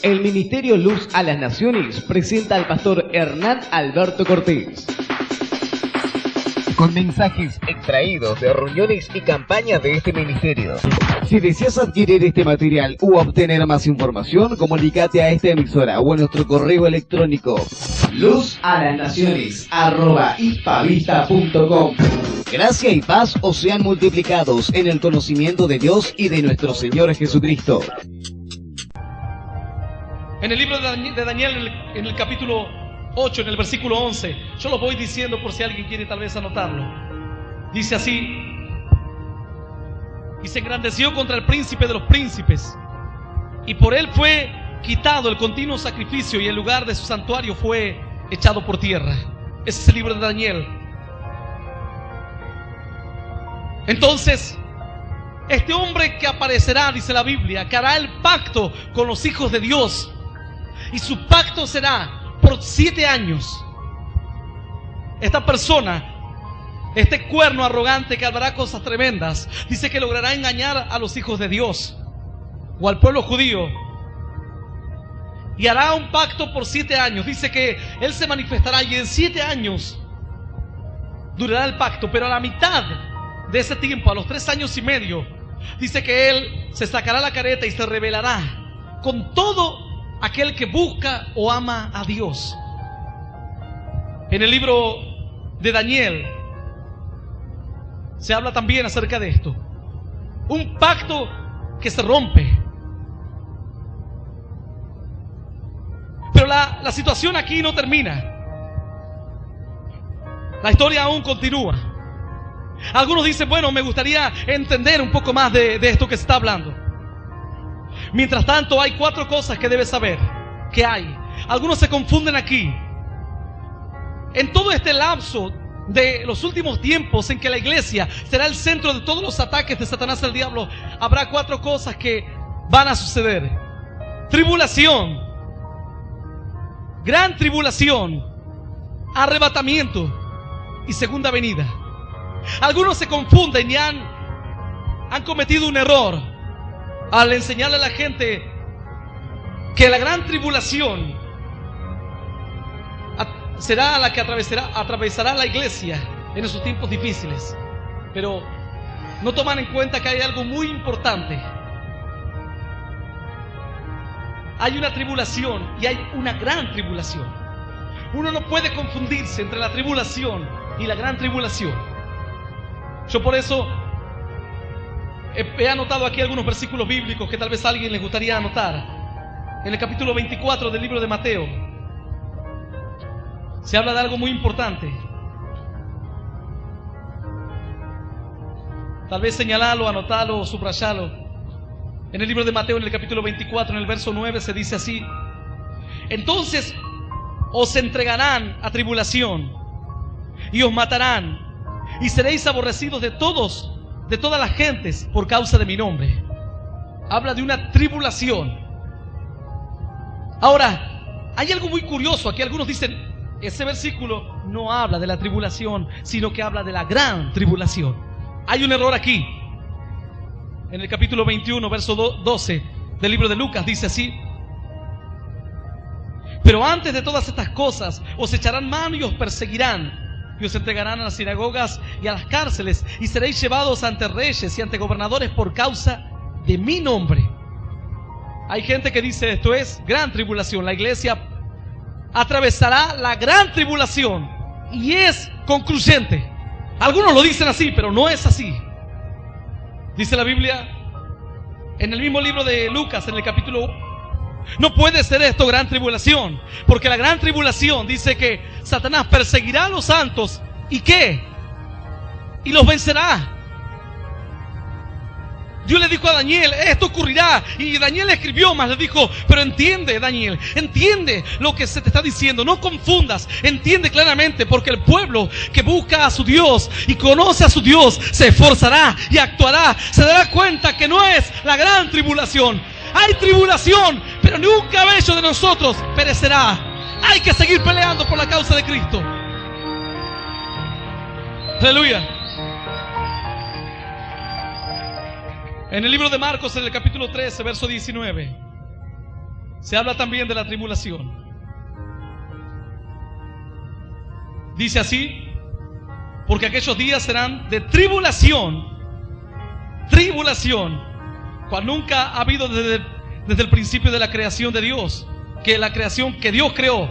El Ministerio Luz a las Naciones presenta al pastor Hernán Alberto Cortés, con mensajes extraídos de reuniones y campañas de este ministerio. Si deseas adquirir este material u obtener más información, comunícate a esta emisora o a nuestro correo electrónico luzalasnaciones@hispavista.com. Gracia y paz os sean multiplicados en el conocimiento de Dios y de nuestro Señor Jesucristo. En el libro de Daniel, en el capítulo 8, en el versículo 11, yo lo voy diciendo por si alguien quiere tal vez anotarlo. Dice así: y se engrandeció contra el príncipe de los príncipes, y por él fue quitado el continuo sacrificio, y el lugar de su santuario fue echado por tierra. Ese es el libro de Daniel. Entonces, este hombre que aparecerá, dice la Biblia, que hará el pacto con los hijos de Dios, y su pacto será por 7 años. Esta persona, este cuerno arrogante que hará cosas tremendas, dice que logrará engañar a los hijos de Dios o al pueblo judío, y hará un pacto por 7 años. Dice que él se manifestará y en 7 años durará el pacto, pero a la mitad de ese tiempo, a los 3 años y medio, dice que él se sacará la careta y se rebelará con todo aquel que busca o ama a Dios. En el libro de Daniel se habla también acerca de esto. Un pacto que se rompe. Pero la situación aquí no termina. La historia aún continúa. Algunos dicen, bueno, me gustaría entender un poco más de esto que se está hablando. Mientras tanto, hay 4 cosas que debes saber que hay. Algunos se confunden aquí. En todo este lapso de los últimos tiempos en que la iglesia será el centro de todos los ataques de Satanás y el diablo, habrá 4 cosas que van a suceder: tribulación, gran tribulación, arrebatamiento y segunda venida. Algunos se confunden y han cometido un error al enseñarle a la gente que la gran tribulación será la que atravesará la iglesia en esos tiempos difíciles. Pero no toman en cuenta que hay algo muy importante. Hay una tribulación y hay una gran tribulación. Uno no puede confundirse entre la tribulación y la gran tribulación. Yo por eso he anotado aquí algunos versículos bíblicos que tal vez a alguien les gustaría anotar. En el capítulo 24 del libro de Mateo se habla de algo muy importante. Tal vez señalalo, anotalo o subrayalo. En el libro de Mateo, en el capítulo 24, en el verso 9, se dice así: entonces os entregarán a tribulación y os matarán, y seréis aborrecidos de todas las gentes por causa de mi nombre. Habla de una tribulación. Ahora, hay algo muy curioso aquí. Algunos dicen, ese versículo no habla de la tribulación, sino que habla de la gran tribulación. Hay un error aquí. En el capítulo 21, verso 12 del libro de Lucas, dice así: pero antes de todas estas cosas os echarán mano y os perseguirán, y os entregarán a las sinagogas y a las cárceles, y seréis llevados ante reyes y ante gobernadores por causa de mi nombre. Hay gente que dice esto es gran tribulación. La iglesia atravesará la gran tribulación y es concluyente. Algunos lo dicen así, pero no es así. Dice la Biblia en el mismo libro de Lucas, en el capítulo 1, no puede ser esto gran tribulación, porque la gran tribulación dice que Satanás perseguirá a los santos. ¿Y qué? Y los vencerá. Dios le dijo a Daniel, esto ocurrirá. Y Daniel escribió más, le dijo, pero entiende, Daniel, entiende lo que se te está diciendo, no confundas, entiende claramente, porque el pueblo que busca a su Dios y conoce a su Dios se esforzará y actuará. Se dará cuenta que no es la gran tribulación. Hay tribulación, pero ni un cabello de nosotros perecerá. Hay que seguir peleando por la causa de Cristo. Aleluya. En el libro de Marcos, en el capítulo 13, verso 19, se habla también de la tribulación. Dice así: porque aquellos días serán de tribulación, cual nunca ha habido desde el principio de la creación de Dios, que la creación que Dios creó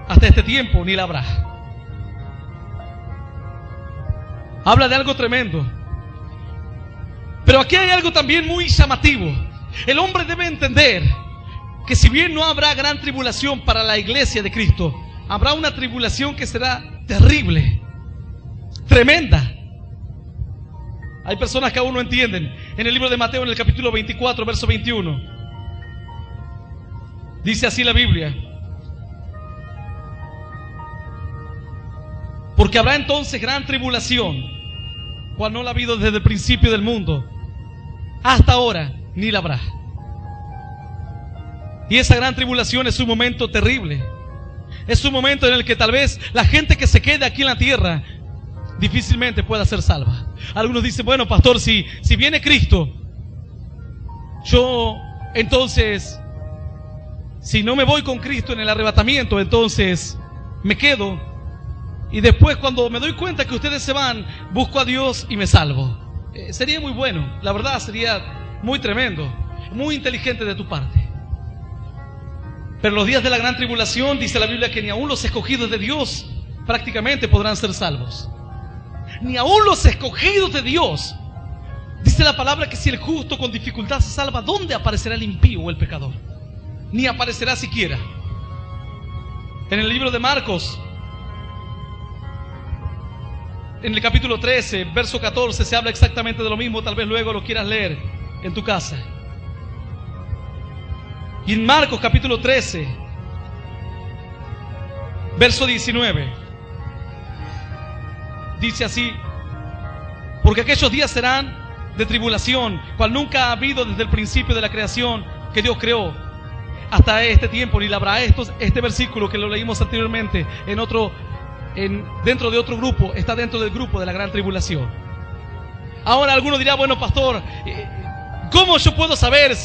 hasta este tiempo ni la habrá. Habla de algo tremendo. Pero aquí hay algo también muy llamativo. El hombre debe entender que si bien no habrá gran tribulación para la iglesia de Cristo, habrá una tribulación que será terrible, tremenda. Hay personas que aún no entienden. En el libro de Mateo, en el capítulo 24, verso 21, dice así la Biblia: porque habrá entonces gran tribulación, cual no la ha habido desde el principio del mundo hasta ahora, ni la habrá. Y esa gran tribulación es un momento terrible. Es un momento en el que tal vez la gente que se quede aquí en la tierra difícilmente pueda ser salva. Algunos dicen: bueno, pastor, si viene Cristo, yo entonces, si no me voy con Cristo en el arrebatamiento, entonces me quedo, y después cuando me doy cuenta que ustedes se van, busco a Dios y me salvo. Sería muy bueno, la verdad sería muy tremendo, muy inteligente de tu parte. Pero los días de la gran tribulación, dice la Biblia, que ni aún los escogidos de Dios prácticamente podrán ser salvos. Ni aún los escogidos de Dios. Dice la palabra que si el justo con dificultad se salva, ¿dónde aparecerá el impío o el pecador? Ni aparecerá siquiera. En el libro de Marcos, en el capítulo 13, verso 14, se habla exactamente de lo mismo. Tal vez luego lo quieras leer en tu casa. Y en Marcos capítulo 13, verso 19, dice así: porque aquellos días serán de tribulación, cual nunca ha habido desde el principio de la creación que Dios creó hasta este tiempo, ni la habrá. Este versículo que lo leímos anteriormente dentro de otro grupo, está dentro del grupo de la gran tribulación. Ahora alguno dirá: bueno, pastor, ¿cómo yo puedo saber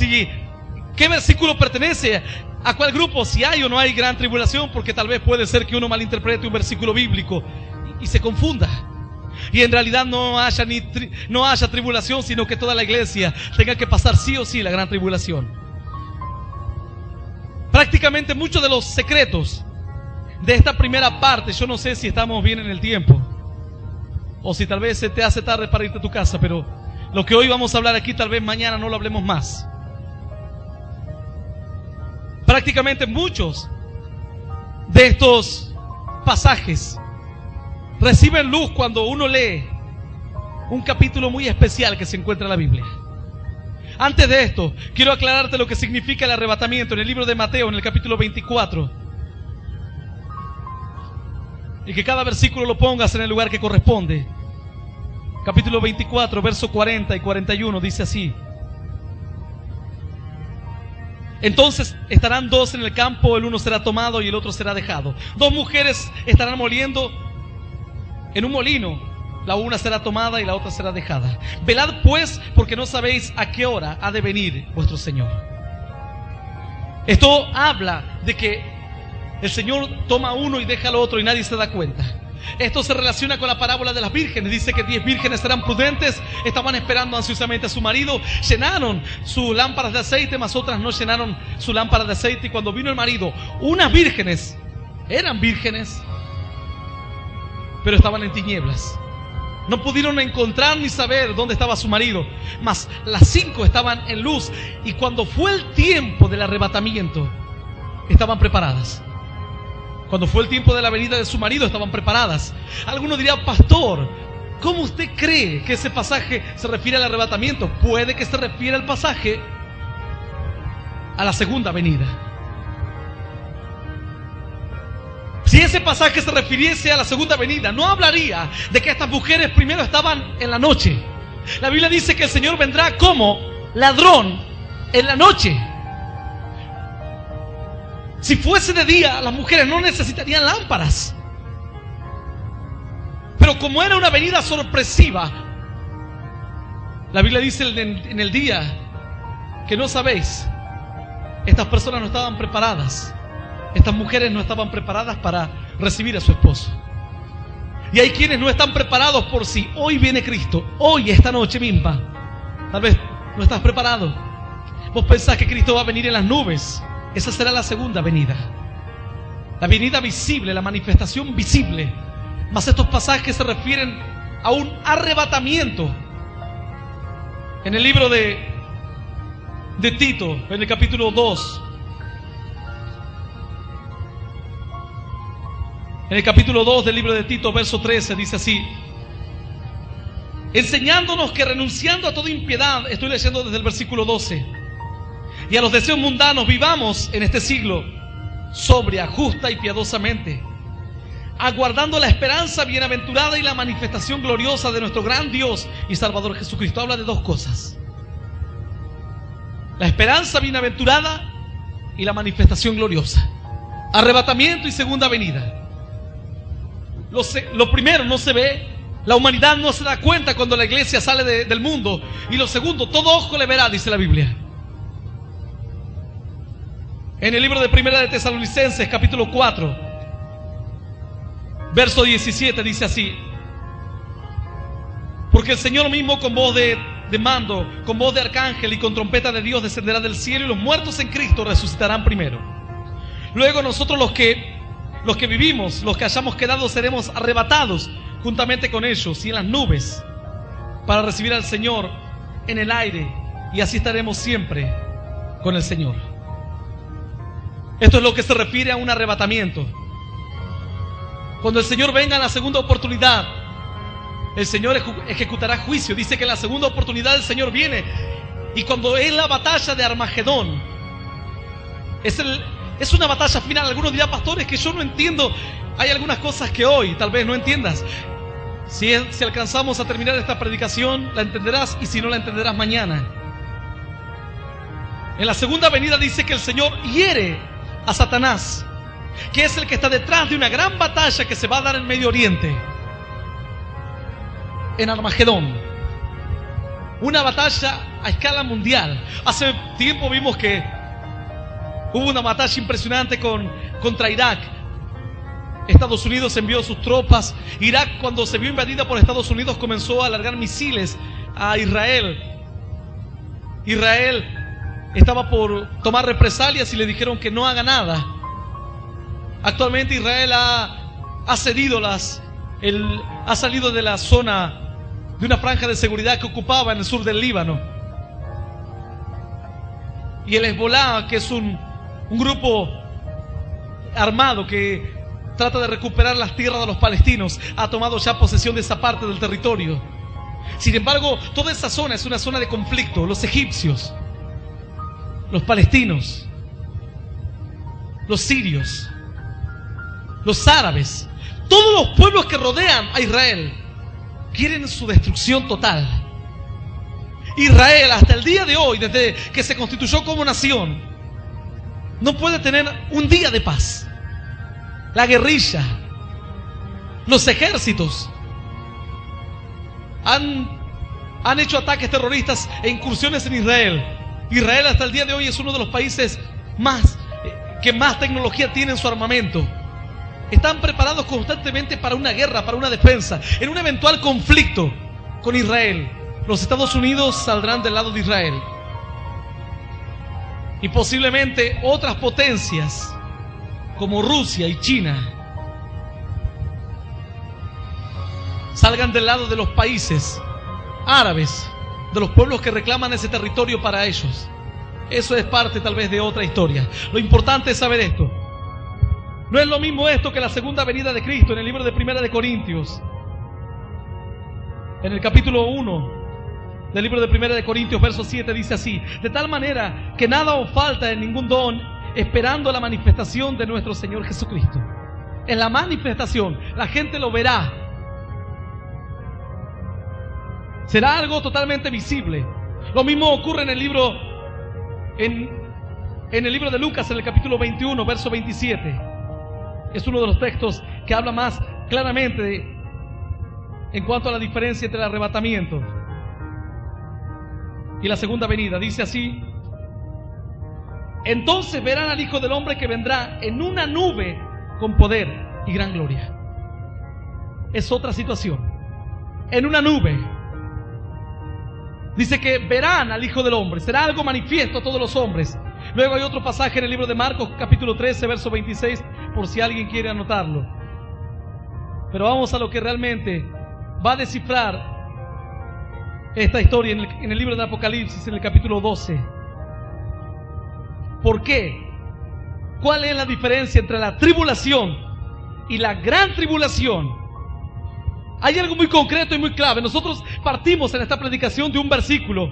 qué versículo pertenece a cuál grupo, si hay o no hay gran tribulación? Porque tal vez puede ser que uno malinterprete un versículo bíblico y se confunda, y en realidad no haya tribulación, sino que toda la iglesia tenga que pasar sí o sí la gran tribulación. Prácticamente muchos de los secretos de esta primera parte, yo no sé si estamos bien en el tiempo o si tal vez se te hace tarde para irte a tu casa, pero lo que hoy vamos a hablar aquí, tal vez mañana no lo hablemos más. Prácticamente muchos de estos pasajes reciben luz cuando uno lee un capítulo muy especial que se encuentra en la Biblia. Antes de esto, quiero aclararte lo que significa el arrebatamiento en el libro de Mateo, en el capítulo 24. Y que cada versículo lo pongas en el lugar que corresponde. Capítulo 24, verso 40 y 41, dice así: entonces estarán dos en el campo, el uno será tomado y el otro será dejado. Dos mujeres estarán moliendo en un molino, la una será tomada y la otra será dejada. Velad pues, porque no sabéis a qué hora ha de venir vuestro Señor. Esto habla de que el Señor toma a uno y deja al otro y nadie se da cuenta. Esto se relaciona con la parábola de las vírgenes. Dice que 10 vírgenes eran prudentes, estaban esperando ansiosamente a su marido, llenaron sus lámparas de aceite, mas otras no llenaron su lámpara de aceite. Y cuando vino el marido, unas vírgenes, eran vírgenes, pero estaban en tinieblas. No pudieron encontrar ni saber dónde estaba su marido, mas las 5 estaban en luz. Y cuando fue el tiempo del arrebatamiento, estaban preparadas. Cuando fue el tiempo de la venida de su marido, estaban preparadas. Alguno diría: pastor, ¿cómo usted cree que ese pasaje se refiere al arrebatamiento? Puede que se refiera el pasaje a la segunda venida. Si ese pasaje se refiriese a la segunda venida, no hablaría de que estas mujeres primero estaban en la noche. La Biblia dice que el Señor vendrá como ladrón en la noche. Si fuese de día, las mujeres no necesitarían lámparas. Pero como era una venida sorpresiva, la Biblia dice en el día que no sabéis Estas personas no estaban preparadas. Estas mujeres no estaban preparadas para recibir a su esposo. Y hay quienes no están preparados por si hoy viene Cristo, hoy, esta noche misma. Tal vez no estás preparado. Vos pensás que Cristo va a venir en las nubes. Esa será la segunda venida. La venida visible, la manifestación visible. Mas estos pasajes se refieren a un arrebatamiento. En el libro de Tito, en el capítulo 2. En el capítulo 2 del libro de Tito, verso 13, dice así: enseñándonos que renunciando a toda impiedad, estoy leyendo desde el versículo 12, y a los deseos mundanos, vivamos en este siglo sobria, justa y piadosamente, aguardando la esperanza bienaventurada y la manifestación gloriosa de nuestro gran Dios y Salvador Jesucristo. Habla de dos cosas: la esperanza bienaventurada y la manifestación gloriosa. Arrebatamiento y segunda venida. Lo primero no se ve, la humanidad no se da cuenta cuando la iglesia sale del mundo. Y lo segundo, todo ojo le verá, dice la Biblia. En el libro de Primera de Tesalonicenses, capítulo 4, verso 17, dice así: porque el Señor mismo con voz de mando, con voz de arcángel y con trompeta de Dios descenderá del cielo, y los muertos en Cristo resucitarán primero. Luego nosotros los que vivimos, los que hayamos quedado, seremos arrebatados juntamente con ellos y en las nubes para recibir al Señor en el aire, y así estaremos siempre con el Señor. Esto es lo que se refiere a un arrebatamiento. Cuando el Señor venga en la segunda oportunidad, el Señor ejecutará juicio. Dice que en la segunda oportunidad el Señor viene, y cuando es la batalla de Armagedón, es una batalla final. Algunos dirán: pastores, que yo no entiendo. Hay algunas cosas que hoy tal vez no entiendas. Si alcanzamos a terminar esta predicación, la entenderás, y si no, la entenderás mañana. En la segunda venida dice que el Señor hiere a Satanás, que es el que está detrás de una gran batalla que se va a dar en Medio Oriente, en Armagedón. Una batalla a escala mundial. Hace tiempo vimos que hubo una batalla impresionante contra Irak. Estados Unidos envió sus tropas. Irak, cuando se vio invadida por Estados Unidos, comenzó a largar misiles a Israel. Israel estaba por tomar represalias y le dijeron que no haga nada. Actualmente Israel ha cedido ha salido de la zona, de una franja de seguridad que ocupaba en el sur del Líbano. Y el Hezbolá, que es un grupo armado que trata de recuperar las tierras de los palestinos, ha tomado ya posesión de esa parte del territorio. Sin embargo, toda esa zona es una zona de conflicto. Los egipcios, los palestinos, los sirios, los árabes, todos los pueblos que rodean a Israel quieren su destrucción total. Israel, hasta el día de hoy, desde que se constituyó como nación, no puede tener un día de paz. La guerrilla, los ejércitos han hecho ataques terroristas e incursiones en Israel. Israel hasta el día de hoy es uno de los países que más tecnología tiene en su armamento. Están preparados constantemente para una guerra, para una defensa. En un eventual conflicto con Israel, los Estados Unidos saldrán del lado de Israel. Y posiblemente otras potencias como Rusia y China salgan del lado de los países árabes, de los pueblos que reclaman ese territorio para ellos. Eso es parte tal vez de otra historia. Lo importante es saber esto. No es lo mismo esto que la segunda venida de Cristo. En el libro de Primera de Corintios, en el capítulo 1 del libro de Primera de Corintios, verso 7, dice así: de tal manera que nada os falta en ningún don, esperando la manifestación de nuestro Señor Jesucristo. En la manifestación la gente lo verá. Será algo totalmente visible. Lo mismo ocurre en el libro de Lucas, en el capítulo 21, verso 27. Es uno de los textos que habla más claramente en cuanto a la diferencia entre el arrebatamiento y la segunda venida. Dice así: Entonces verán al Hijo del Hombre que vendrá en una nube con poder y gran gloria. Es otra situación. En una nube. Dice que verán al Hijo del Hombre. Será algo manifiesto a todos los hombres. Luego hay otro pasaje en el libro de Marcos, capítulo 13, verso 26, por si alguien quiere anotarlo. Pero vamos a lo que realmente va a descifrar esta historia en el libro de Apocalipsis, en el capítulo 12. ¿Por qué? ¿Cuál es la diferencia entre la tribulación y la gran tribulación? Hay algo muy concreto y muy clave. Nosotros partimos en esta predicación de un versículo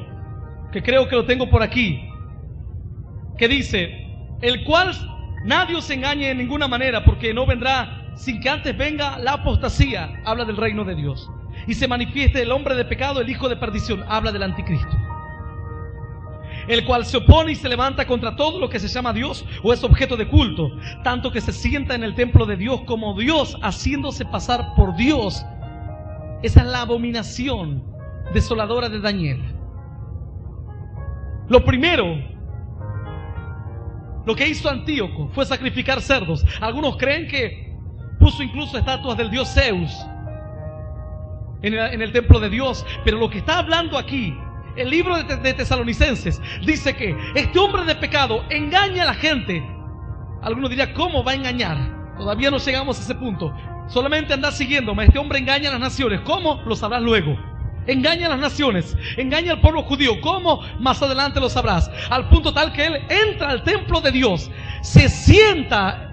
que creo que lo tengo por aquí, que dice: el cual nadie os engañe en ninguna manera, porque no vendrá sin que antes venga la apostasía. Habla del reino de Dios. Y se manifieste el hombre de pecado, el hijo de perdición. Habla del anticristo, el cual se opone y se levanta contra todo lo que se llama Dios o es objeto de culto, tanto que se sienta en el templo de Dios como Dios, haciéndose pasar por Dios. Esa es la abominación desoladora de Daniel. Lo primero, lo que hizo Antíoco fue sacrificar cerdos. Algunos creen que puso incluso estatuas del dios Zeus en el templo de Dios. Pero lo que está hablando aquí el libro de Tesalonicenses dice que este hombre de pecado engaña a la gente. Algunos dirían: ¿cómo va a engañar? Todavía no llegamos a ese punto. Solamente anda siguiéndome. Este hombre engaña a las naciones. ¿Cómo? Lo sabrás luego. Engaña a las naciones, engaña al pueblo judío. ¿Cómo? Más adelante lo sabrás. Al punto tal que él entra al templo de Dios, se sienta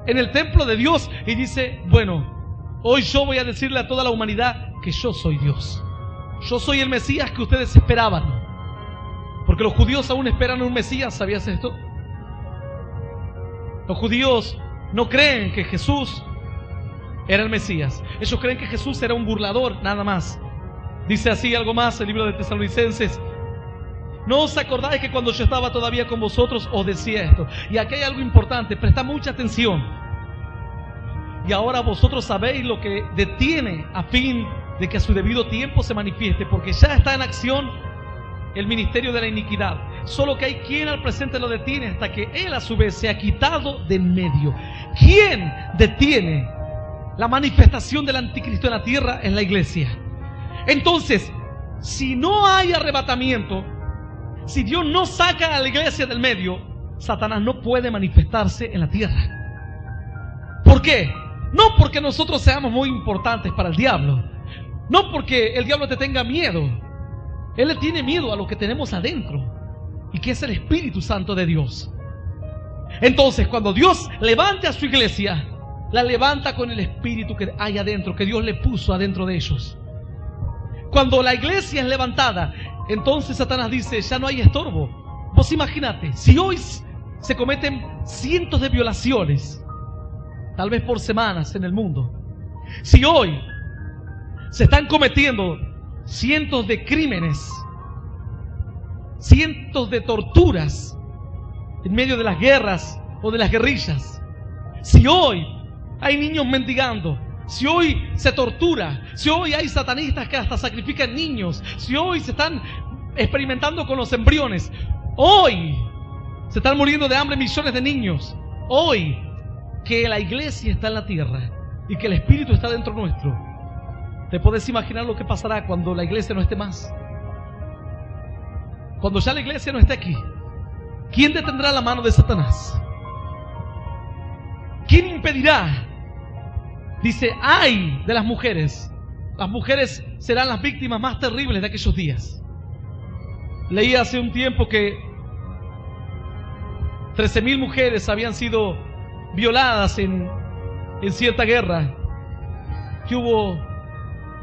en el templo de Dios y dice: bueno, hoy yo voy a decirle a toda la humanidad que yo soy Dios. Yo soy el Mesías que ustedes esperaban. Porque los judíos aún esperan un Mesías. ¿Sabías esto? Los judíos no creen que Jesús era el Mesías. Ellos creen que Jesús era un burlador, nada más. Dice así algo más el libro de Tesalonicenses: ¿no os acordáis que cuando yo estaba todavía con vosotros os decía esto? Y aquí hay algo importante, presta mucha atención. Y ahora vosotros sabéis lo que detiene a fin de que a su debido tiempo se manifieste, porque ya está en acción el ministerio de la iniquidad. Solo que hay quien al presente lo detiene hasta que él a su vez se ha quitado de en medio. ¿Quién detiene la manifestación del anticristo en la tierra? Es la iglesia. Entonces, si no hay arrebatamiento, si Dios no saca a la iglesia del medio, Satanás no puede manifestarse en la tierra. ¿Por qué? No porque nosotros seamos muy importantes para el diablo, no porque el diablo te tenga miedo. Él le tiene miedo a lo que tenemos adentro, y que es el Espíritu Santo de Dios. Entonces, cuando Dios levante a su iglesia, la levanta con el Espíritu que hay adentro, que Dios le puso adentro de ellos. Cuando la iglesia es levantada, entonces Satanás dice: ya no hay estorbo. Vos imagínate, si hoy se cometen cientos de violaciones, tal vez por semanas en el mundo, si hoy se están cometiendo cientos de crímenes, cientos de torturas en medio de las guerras o de las guerrillas, si hoy hay niños mendigando, si hoy se tortura, si hoy hay satanistas que hasta sacrifican niños, si hoy se están experimentando con los embriones, hoy se están muriendo de hambre millones de niños, hoy que la iglesia está en la tierra y que el Espíritu está dentro nuestro, ¿te podés imaginar lo que pasará cuando la iglesia no esté más? Cuando ya la iglesia no esté aquí, ¿quién detendrá la mano de Satanás? ¿Quién impedirá? Dice: ay de las mujeres. Las mujeres serán las víctimas más terribles de aquellos días. Leí hace un tiempo que 13.000 mujeres habían sido violadas en cierta guerra que hubo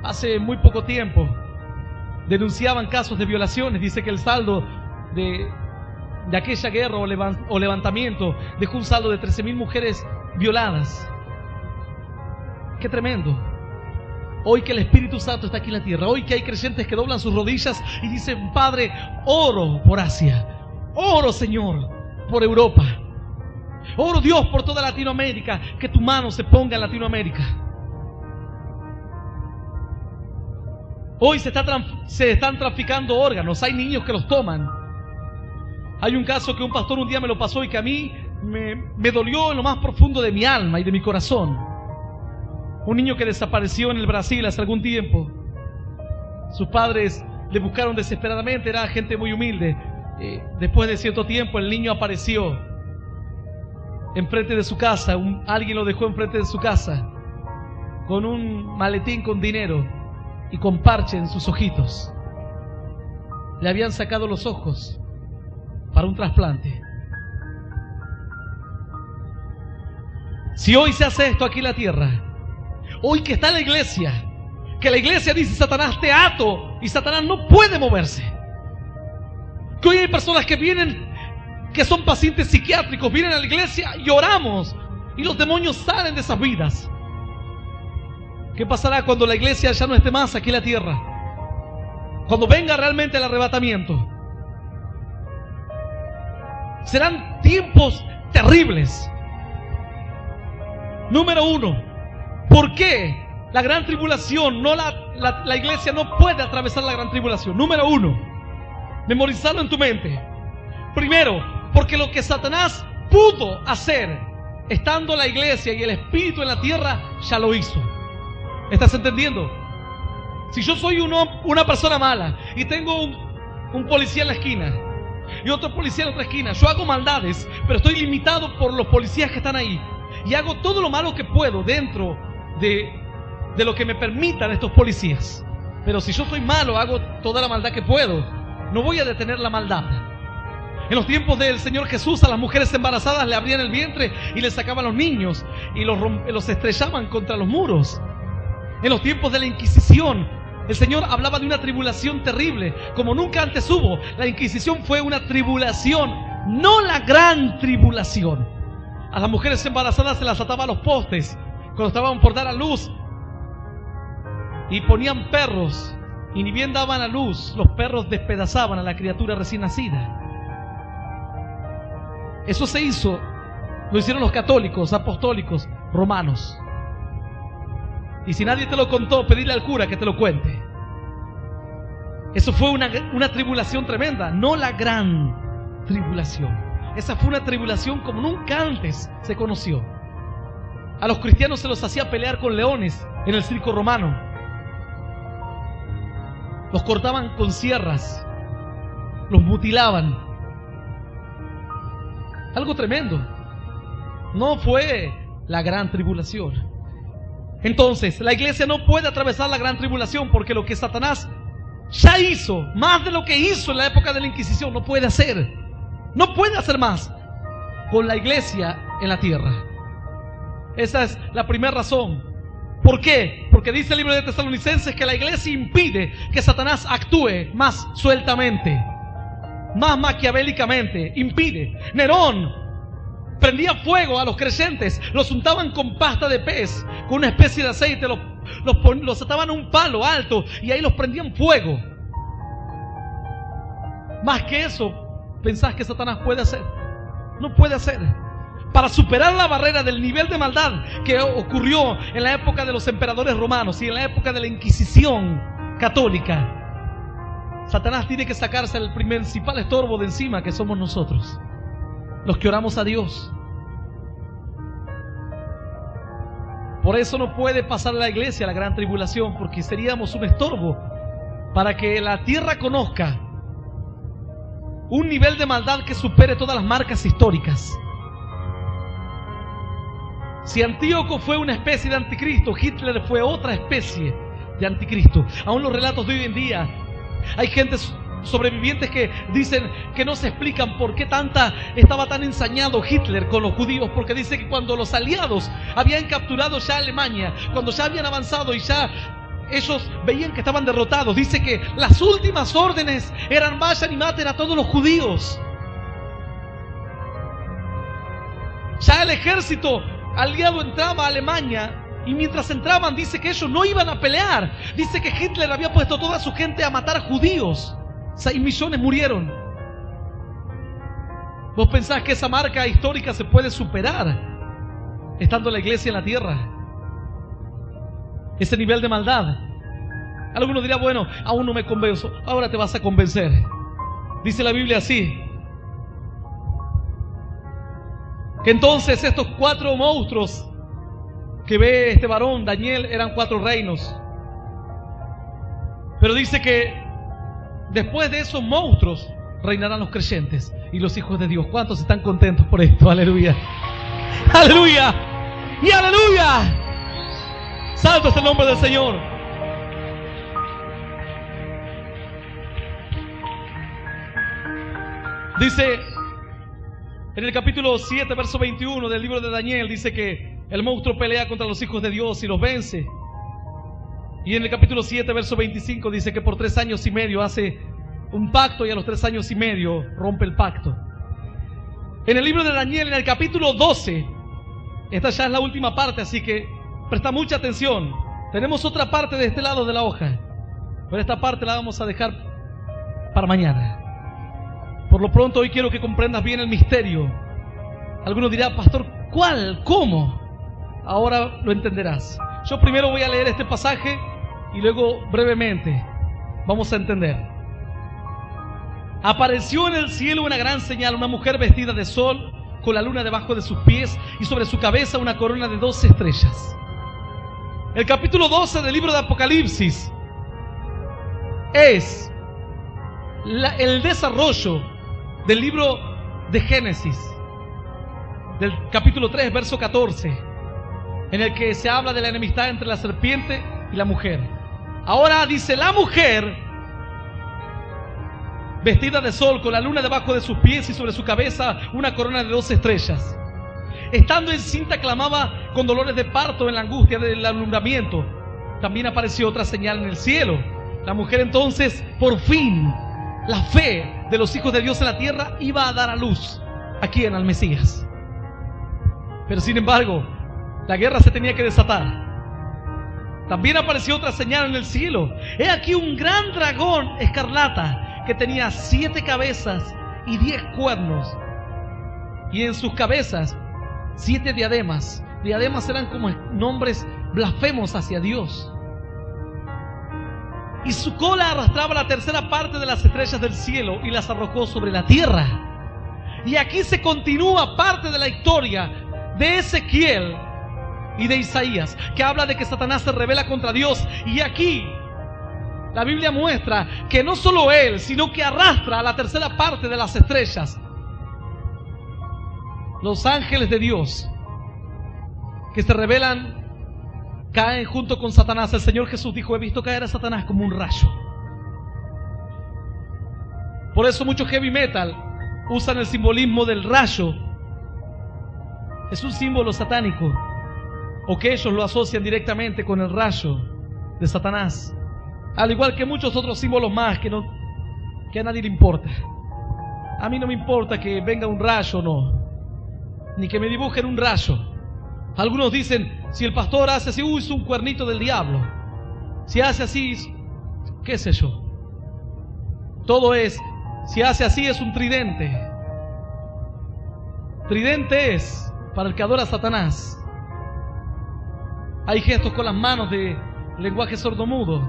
hace muy poco tiempo. Denunciaban casos de violaciones. Dice que el saldo de aquella guerra o levantamiento dejó un saldo de 13.000 mujeres violadas. Qué tremendo. Hoy que el Espíritu Santo está aquí en la tierra, hoy que hay creyentes que doblan sus rodillas y dicen: Padre, oro por Asia, oro, Señor, por Europa, oro, Dios, por toda Latinoamérica, que tu mano se ponga en Latinoamérica. Hoy se están traficando órganos, hay niños que los toman, Hay un caso que un pastor un día me lo pasó y que a mí me dolió en lo más profundo de mi alma y de mi corazón. Un niño que desapareció en el Brasil hace algún tiempo. Sus padres le buscaron desesperadamente, era gente muy humilde. Después de cierto tiempo el niño apareció enfrente de su casa. Alguien lo dejó enfrente de su casa con un maletín con dinero y con parche en sus ojitos. Le habían sacado los ojos para un trasplante. Si hoy se hace esto aquí en la tierra, hoy que está la iglesia, que la iglesia dice: Satanás, te ato, y Satanás no puede moverse. Que hoy hay personas que vienen, que son pacientes psiquiátricos, vienen a la iglesia y oramos y los demonios salen de esas vidas. ¿Qué pasará cuando la iglesia ya no esté más aquí en la tierra? Cuando venga realmente el arrebatamiento. Serán tiempos terribles. Número uno, ¿por qué la gran tribulación, la iglesia no puede atravesar la gran tribulación? Número uno, memorizarlo en tu mente. Primero, porque lo que Satanás pudo hacer estando la iglesia y el espíritu en la tierra, ya lo hizo. ¿Estás entendiendo? Si yo soy una persona mala y tengo un policía en la esquina y otro policía en otra esquina, yo hago maldades, pero estoy limitado por los policías que están ahí y hago todo lo malo que puedo dentro de lo que me permitan estos policías. Pero si yo soy malo, hago toda la maldad que puedo, no voy a detener la maldad. En los tiempos del Señor Jesús, a las mujeres embarazadas le abrían el vientre y le sacaban los niños y los estrellaban contra los muros. En los tiempos de la Inquisición, el Señor hablaba de una tribulación terrible, como nunca antes hubo. La Inquisición fue una tribulación, no la gran tribulación. A las mujeres embarazadas se las ataba a los postes cuando estaban por dar a luz y ponían perros, y ni bien daban a luz, los perros despedazaban a la criatura recién nacida. Eso se hizo, lo hicieron los católicos, apostólicos, romanos. Y si nadie te lo contó, pedirle al cura que te lo cuente. Eso fue una tribulación tremenda, no la gran tribulación. Esa fue una tribulación como nunca antes se conoció. A los cristianos se los hacía pelear con leones en el circo romano. Los cortaban con sierras, los mutilaban. Algo tremendo. No fue la gran tribulación. Entonces, la iglesia no puede atravesar la gran tribulación porque lo que Satanás ya hizo, más de lo que hizo en la época de la Inquisición, no puede hacer. No puede hacer más con la iglesia en la tierra. Esa es la primera razón. ¿Por qué? Porque dice el libro de Tesalonicenses que la iglesia impide que Satanás actúe más sueltamente, más maquiavélicamente. Impide. Nerón prendía fuego a los creyentes, los untaban con pasta de pez, con una especie de aceite, los ataban a un palo alto y ahí los prendían fuego. Más que eso, ¿pensás que Satanás puede hacer? No puede hacer. Para superar la barrera del nivel de maldad que ocurrió en la época de los emperadores romanos y en la época de la Inquisición católica, Satanás tiene que sacarse el principal estorbo de encima, que somos nosotros, los que oramos a Dios. Por eso no puede pasar la iglesia la gran tribulación, porque seríamos un estorbo para que la tierra conozca un nivel de maldad que supere todas las marcas históricas. Si Antíoco fue una especie de anticristo, Hitler fue otra especie de anticristo. Aún los relatos de hoy en día, hay gente sobrevivientes que dicen que no se explican por qué estaba tan ensañado Hitler con los judíos, porque dice que cuando los aliados habían capturado ya Alemania, cuando ya habían avanzado y ya ellos veían que estaban derrotados, dice que las últimas órdenes eran: vayan y maten a todos los judíos. Ya el ejército aliado entraba a Alemania y mientras entraban dice que ellos no iban a pelear. Dice que Hitler había puesto toda su gente a matar judíos. 6 millones murieron. ¿Vos pensás que esa marca histórica se puede superar estando la iglesia en la tierra? Ese nivel de maldad. Alguno dirá: bueno, aún no me convenzo. Ahora te vas a convencer. Dice la Biblia así: que entonces estos 4 monstruos que ve este varón, Daniel, eran 4 reinos. Pero dice que después de esos monstruos reinarán los creyentes y los hijos de Dios. ¿Cuántos están contentos por esto? Aleluya. Aleluya. Y aleluya. Santo es el nombre del Señor. Dice en el capítulo 7, verso 21 del libro de Daniel, dice que el monstruo pelea contra los hijos de Dios y los vence. Y en el capítulo 7, verso 25 dice que por 3 años y medio hace un pacto y a los 3 años y medio rompe el pacto. En el libro de Daniel, en el capítulo 12, esta ya es la última parte, así que presta mucha atención. Tenemos otra parte de este lado de la hoja, pero esta parte la vamos a dejar para mañana. Por lo pronto hoy quiero que comprendas bien el misterio. Algunos dirán, pastor, ¿cuál? ¿Cómo? Ahora lo entenderás. Yo primero voy a leer este pasaje y luego brevemente vamos a entender. Apareció en el cielo una gran señal, una mujer vestida de sol, con la luna debajo de sus pies y sobre su cabeza una corona de 12 estrellas. El capítulo 12 del libro de Apocalipsis es el desarrollo del libro de Génesis, del capítulo 3, verso 14, en el que se habla de la enemistad entre la serpiente y la mujer. Ahora dice, la mujer vestida de sol, con la luna debajo de sus pies y sobre su cabeza una corona de 12 estrellas. Estando encinta clamaba con dolores de parto en la angustia del alumbramiento. También apareció otra señal en el cielo. La mujer entonces, por fin, la fe de los hijos de Dios en la tierra iba a dar a luz a quien, al Mesías. Pero sin embargo, la guerra se tenía que desatar. También apareció otra señal en el cielo. He aquí un gran dragón escarlata que tenía 7 cabezas y 10 cuernos, y en sus cabezas 7 diademas. Diademas eran como nombres blasfemos hacia Dios. Y su cola arrastraba la tercera parte de las estrellas del cielo y las arrojó sobre la tierra. Y aquí se continúa parte de la historia de Ezequiel y de Isaías, que habla de que Satanás se rebela contra Dios. Y aquí la Biblia muestra que no solo él, sino que arrastra a la tercera parte de las estrellas. Los ángeles de Dios que se rebelan caen junto con Satanás. El Señor Jesús dijo, he visto caer a Satanás como un rayo. Por eso mucho heavy metal usan el simbolismo del rayo. Es un símbolo satánico, o que ellos lo asocian directamente con el rayo de Satanás, al igual que muchos otros símbolos más que a nadie le importa. A mí no me importa que venga un rayo o no, ni que me dibujen un rayo. Algunos dicen, si el pastor hace así, es un cuernito del diablo. Si hace así, qué sé yo. Todo es, si hace así es un tridente. Tridente es para el que adora a Satanás. Hay gestos con las manos de lenguaje sordomudo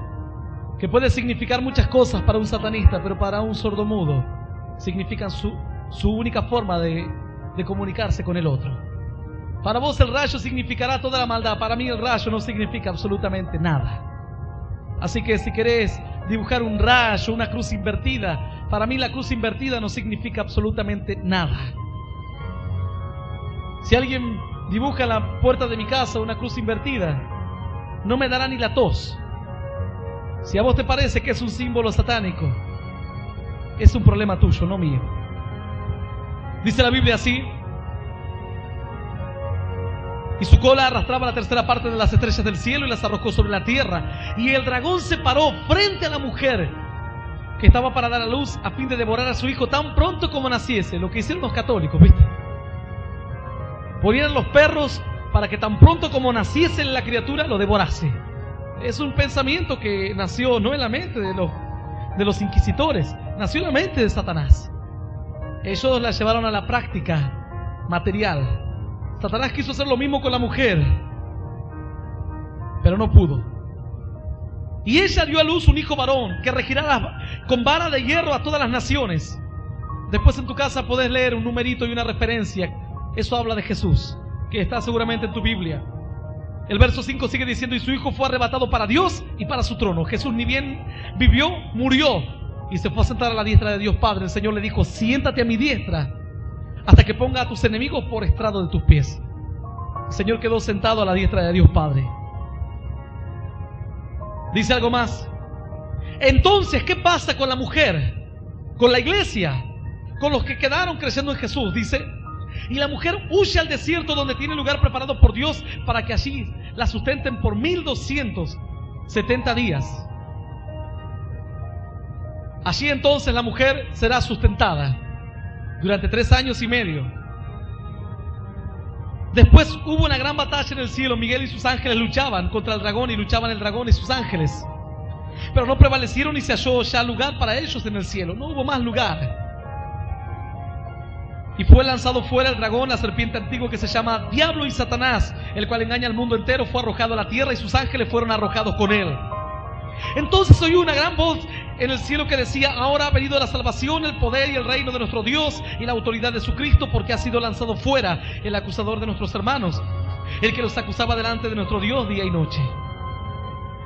que puede significar muchas cosas para un satanista, pero para un sordomudo significan su única forma de comunicarse con el otro. Para vos el rayo significará toda la maldad. Para mí el rayo no significa absolutamente nada. Así que si querés dibujar un rayo, una cruz invertida, para mí la cruz invertida no significa absolutamente nada. Si alguien dibuja en la puerta de mi casa una cruz invertida, no me dará ni la tos. Si a vos te parece que es un símbolo satánico, es un problema tuyo, no mío. Dice la Biblia así: y su cola arrastraba la tercera parte de las estrellas del cielo y las arrojó sobre la tierra. Y el dragón se paró frente a la mujer que estaba para dar a luz, a fin de devorar a su hijo tan pronto como naciese. Lo que hicieron los católicos, ¿viste? Ponían los perros para que tan pronto como naciese la criatura lo devorase. Es un pensamiento que nació no en la mente de los inquisitores, nació en la mente de Satanás. Ellos la llevaron a la práctica material. Satanás quiso hacer lo mismo con la mujer, pero no pudo. Y ella dio a luz un hijo varón que regirá con vara de hierro a todas las naciones. Después en tu casa podés leer un numerito y una referencia Eso habla de Jesús, que está seguramente en tu Biblia. El verso 5 sigue diciendo: y su hijo fue arrebatado para Dios y para su trono. Jesús ni bien vivió, murió y se fue a sentar a la diestra de Dios Padre. El Señor le dijo: siéntate a mi diestra hasta que ponga a tus enemigos por estrado de tus pies. El Señor quedó sentado a la diestra de Dios Padre. Dice algo más. Entonces, ¿qué pasa con la mujer? Con la iglesia, con los que quedaron creciendo en Jesús. Dice: y la mujer huye al desierto, donde tiene lugar preparado por Dios, para que allí la sustenten por 1270 días. Allí entonces la mujer será sustentada durante 3 años y medio. Después hubo una gran batalla en el cielo. Miguel y sus ángeles luchaban contra el dragón, y luchaban el dragón y sus ángeles, pero no prevalecieron, y se halló ya lugar para ellos en el cielo. No hubo más lugar. Y fue lanzado fuera el dragón, la serpiente antigua, que se llama Diablo y Satanás, el cual engaña al mundo entero. Fue arrojado a la tierra, y sus ángeles fueron arrojados con él. Entonces oí una gran voz en el cielo que decía: ahora ha venido la salvación, el poder y el reino de nuestro Dios y la autoridad de su Cristo, porque ha sido lanzado fuera el acusador de nuestros hermanos, el que los acusaba delante de nuestro Dios día y noche.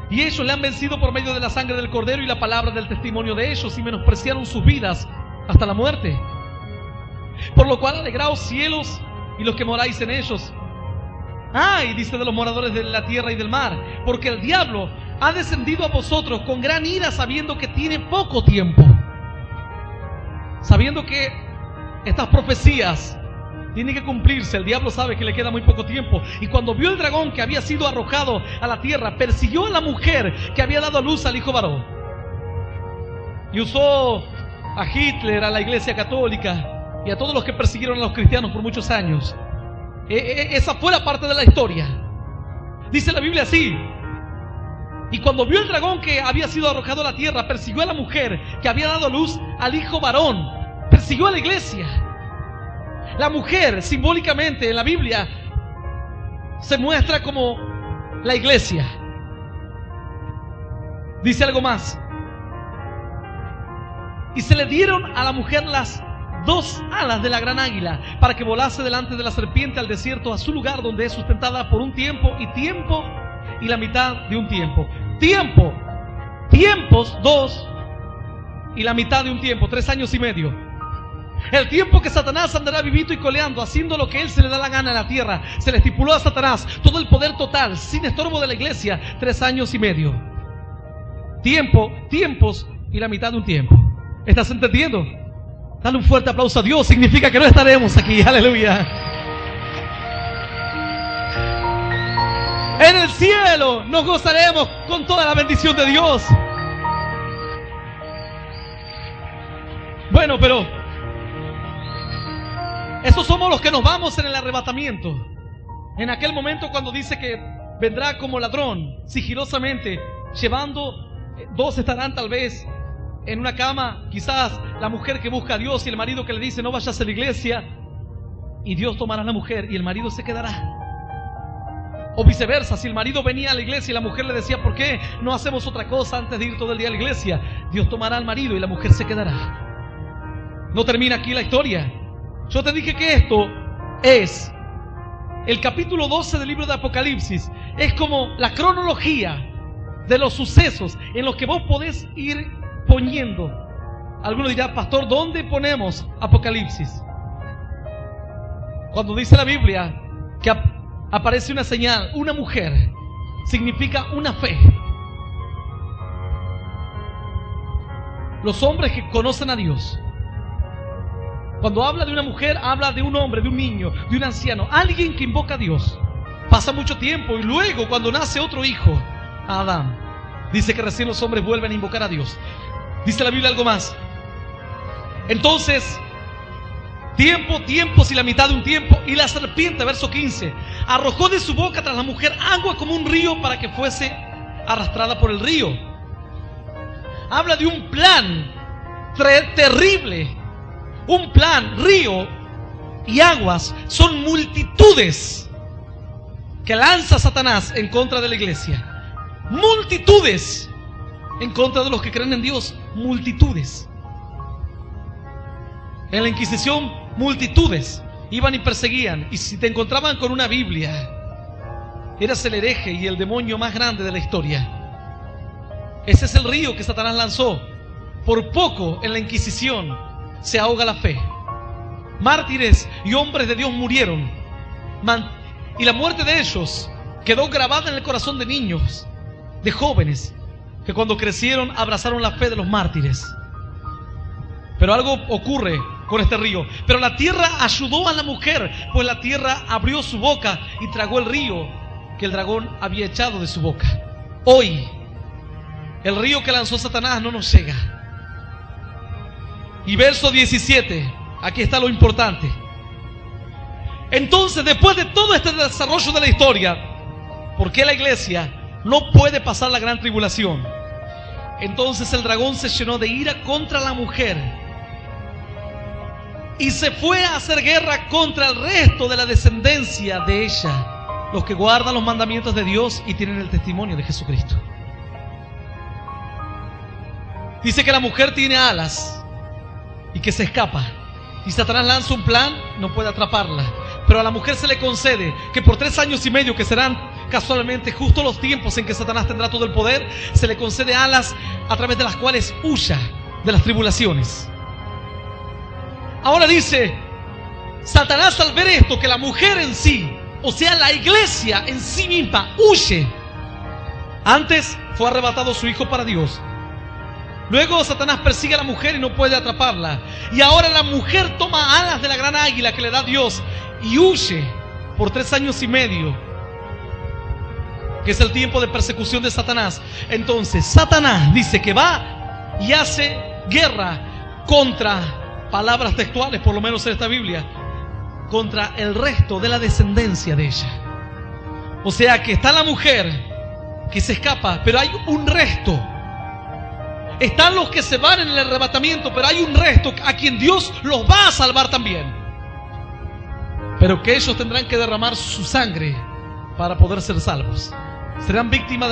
Y ellos le han vencido por medio de la sangre del Cordero y la palabra del testimonio de ellos, y menospreciaron sus vidas hasta la muerte. Por lo cual alegraos, cielos, y los que moráis en ellos. Ay, dice de los moradores de la tierra y del mar, porque el diablo ha descendido a vosotros con gran ira, sabiendo que tiene poco tiempo. Sabiendo que estas profecías tienen que cumplirse. El diablo sabe que le queda muy poco tiempo. Y cuando vio el dragón que había sido arrojado a la tierra, persiguió a la mujer que había dado a luz al hijo varón. Y usó a Hitler, a la Iglesia Católica y a todos los que persiguieron a los cristianos por muchos años. Esa fue la parte de la historia. Dice la Biblia así: y cuando vio el dragón que había sido arrojado a la tierra, persiguió a la mujer que había dado a luz al hijo varón. Persiguió a la iglesia. La mujer, simbólicamente en la Biblia, se muestra como la iglesia. Dice algo más: y se le dieron a la mujer las 2 alas de la gran águila, para que volase delante de la serpiente al desierto, a su lugar, donde es sustentada por un tiempo y la mitad de un tiempo. Tiempos 2 y la mitad de un tiempo, 3 años y medio. El tiempo que Satanás andará vivito y coleando, haciendo lo que él se le da la gana en la tierra. Se le estipuló a Satanás todo el poder total, sin estorbo de la iglesia, 3 años y medio. Tiempos y la mitad de un tiempo. ¿Estás entendiendo? Dale un fuerte aplauso a Dios. Significa que no estaremos aquí. Aleluya. En el cielo nos gozaremos con toda la bendición de Dios. Bueno, pero esos somos los que nos vamos en el arrebatamiento. En aquel momento, cuando dice que vendrá como ladrón, sigilosamente, llevando, 2 estarán tal vez en una cama, quizás la mujer que busca a Dios y el marido que le dice: no vayas a la iglesia, y Dios tomará a la mujer y el marido se quedará. O viceversa, si el marido venía a la iglesia y la mujer le decía: ¿por qué no hacemos otra cosa antes de ir todo el día a la iglesia? Dios tomará al marido y la mujer se quedará. No termina aquí la historia. Yo te dije que esto es el capítulo 12 del libro de Apocalipsis. Es como la cronología de los sucesos en los que vos podés ir poniendo. Alguno dirá: pastor, ¿dónde ponemos Apocalipsis? Cuando dice la Biblia que aparece una señal, una mujer, significa una fe. Los hombres que conocen a Dios, cuando habla de una mujer, habla de un hombre, de un niño, de un anciano, alguien que invoca a Dios. Pasa mucho tiempo y luego, cuando nace otro hijo, Adán, dice que recién los hombres vuelven a invocar a Dios. Dice la Biblia algo más. Entonces, tiempos y la mitad de un tiempo. Y la serpiente, verso 15, arrojó de su boca tras la mujer agua como un río, para que fuese arrastrada por el río. Habla de un plan terrible. Un plan, río y aguas son multitudes que lanza Satanás en contra de la iglesia. Multitudes en contra de los que creen en Dios. Multitudes. En la Inquisición, multitudes. iban y perseguían. Y si te encontraban con una Biblia, eras el hereje y el demonio más grande de la historia. Ese es el río que Satanás lanzó. Por poco en la Inquisición se ahoga la fe. Mártires y hombres de Dios murieron. Y la muerte de ellos quedó grabada en el corazón de niños, de jóvenes, que cuando crecieron abrazaron la fe de los mártires. Pero algo ocurre con este río. Pero la tierra ayudó a la mujer, pues la tierra abrió su boca y tragó el río que el dragón había echado de su boca. Hoy, el río que lanzó Satanás no nos llega. Y verso 17, aquí está lo importante. Entonces, después de todo este desarrollo de la historia, ¿por qué la iglesia no puede pasar la gran tribulación? Entonces el dragón se llenó de ira contra la mujer y se fue a hacer guerra contra el resto de la descendencia de ella, los que guardan los mandamientos de Dios y tienen el testimonio de Jesucristo. Dice que la mujer tiene alas y que se escapa. Y Satanás lanza un plan, no puede atraparla. Pero a la mujer se le concede que por 3 años y medio, que serán casualmente justo los tiempos en que Satanás tendrá todo el poder, se le concede alas a través de las cuales huya de las tribulaciones. Ahora dice Satanás, al ver esto, que la mujer en sí, o sea la iglesia en sí misma, huye. Antes fue arrebatado su hijo para Dios. Luego Satanás persigue a la mujer y no puede atraparla. Y ahora la mujer toma alas de la gran águila que le da Dios y huye por 3 años y medio, que es el tiempo de persecución de Satanás. Entonces Satanás dice que va y hace guerra contra, palabras textuales por lo menos en esta Biblia, contra el resto de la descendencia de ella. O sea que está la mujer que se escapa, pero hay un resto. Están los que se van en el arrebatamiento, pero hay un resto a quien Dios los va a salvar también. Pero que ellos tendrán que derramar su sangre para poder ser salvos. Serán víctimas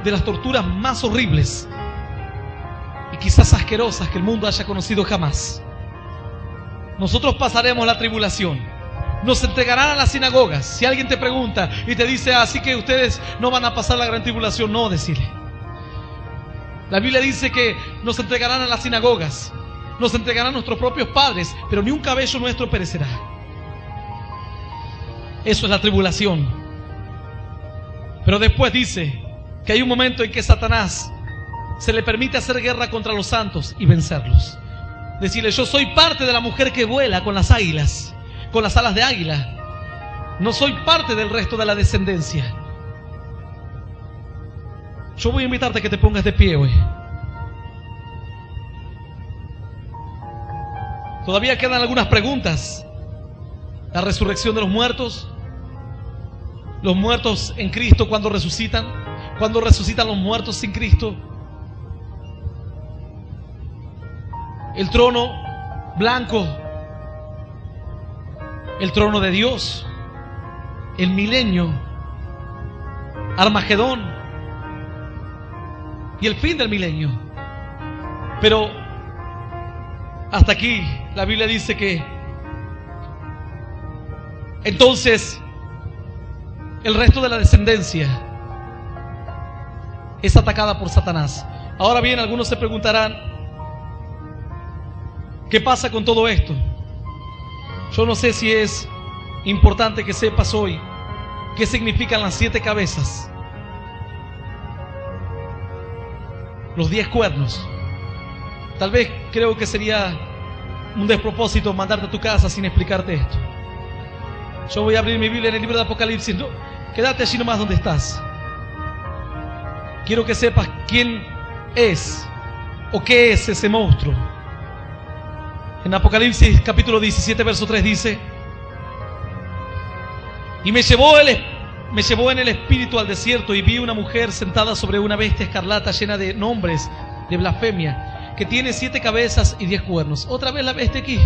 de las torturas más horribles y quizás asquerosas que el mundo haya conocido jamás. Nosotros pasaremos la tribulación. Nos entregarán a las sinagogas. Si alguien te pregunta y te dice, así que ustedes no van a pasar la gran tribulación, no, decirle. La Biblia dice que nos entregarán a las sinagogas, nos entregarán a nuestros propios padres, pero ni un cabello nuestro perecerá. Eso es la tribulación. Pero después dice que hay un momento en que Satanás se le permite hacer guerra contra los santos y vencerlos. Decirle, yo soy parte de la mujer que vuela con las águilas, con las alas de águila. No soy parte del resto de la descendencia. Yo voy a invitarte a que te pongas de pie hoy. Todavía quedan algunas preguntas. La resurrección de los muertos en Cristo cuando resucitan los muertos sin Cristo, el trono blanco, el trono de Dios, el milenio, Armagedón y el fin del milenio. Pero hasta aquí la Biblia dice que entonces el resto de la descendencia es atacada por Satanás. Ahora bien, algunos se preguntarán, ¿qué pasa con todo esto? Yo no sé si es importante que sepas hoy qué significan las 7 cabezas, los 10 cuernos. Tal vez creo que sería un despropósito mandarte a tu casa sin explicarte esto. Yo voy a abrir mi Biblia en el libro de Apocalipsis. No, quédate allí nomás donde estás. Quiero que sepas quién es o qué es ese monstruo. En Apocalipsis capítulo 17 verso 3 dice: y me llevó en el espíritu al desierto, y vi una mujer sentada sobre una bestia escarlata llena de nombres de blasfemia, que tiene 7 cabezas y 10 cuernos. Otra vez la bestia aquí.